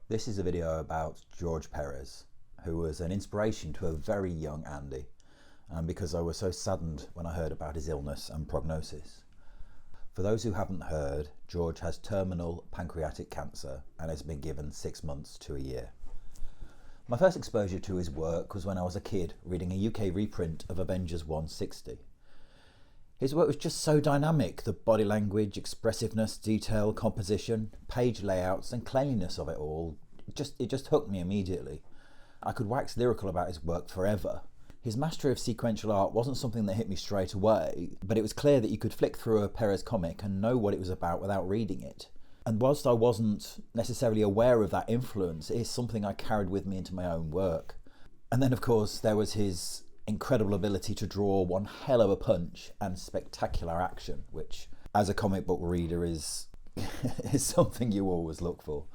This is a video about George Perez, who was an inspiration to a very young Andy, because I was so saddened when I heard about his illness and prognosis. For those who haven't heard, George has terminal pancreatic cancer and has been given 6 months to a year. My first exposure to his work was when I was a kid reading a UK reprint of Avengers 160. His work was just so dynamic, the body language, expressiveness, detail, composition, page layouts and cleanliness of it all, it just hooked me immediately. I could wax lyrical about his work forever. His mastery of sequential art wasn't something that hit me straight away, but it was clear that you could flick through a Perez comic and know what it was about without reading it. And whilst I wasn't necessarily aware of that influence, it is something I carried with me into my own work. And then of course there was his incredible ability to draw one hell of a punch and spectacular action, which as a comic book reader is something you always look for.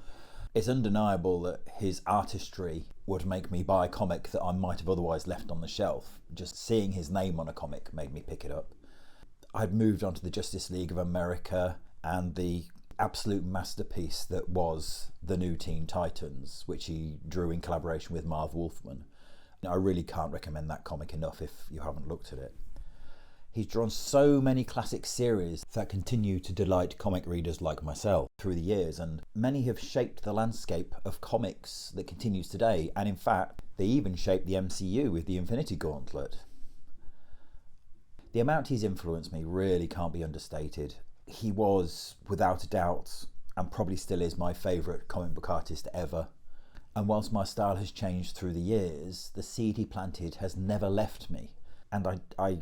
It's undeniable that his artistry would make me buy a comic that I might have otherwise left on the shelf. Just seeing his name on a comic made me pick it up. I'd moved on to the Justice League of America and the absolute masterpiece that was the new Teen Titans, which he drew in collaboration with Marv Wolfman. I really can't recommend that comic enough if you haven't looked at it. He's drawn so many classic series that continue to delight comic readers like myself through the years, and many have shaped the landscape of comics that continues today, and in fact they even shaped the MCU with the Infinity Gauntlet. The amount he's influenced me really can't be understated. He was, without a doubt, and probably still is, my favourite comic book artist ever. And whilst my style has changed through the years, the seed he planted has never left me. And I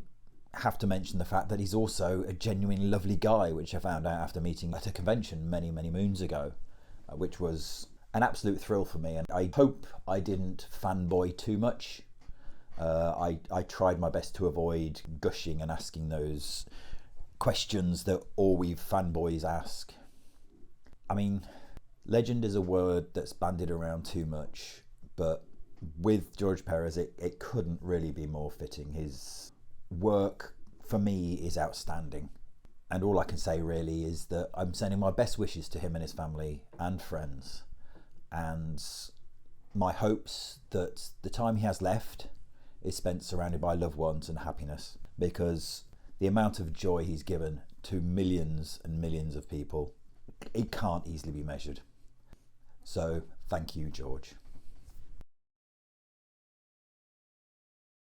have to mention the fact that he's also a genuinely lovely guy, which I found out after meeting at a convention many moons ago, which was an absolute thrill for me. And I hope I didn't fanboy too much. I tried my best to avoid gushing and asking those questions that all we fanboys ask. I mean, legend is a word that's bandied around too much, but with George Perez, it couldn't really be more fitting. His work, for me, is outstanding. And all I can say really is that I'm sending my best wishes to him and his family and friends. And my hopes that the time he has left is spent surrounded by loved ones and happiness, because the amount of joy he's given to millions and millions of people, it can't easily be measured. So, thank you, George.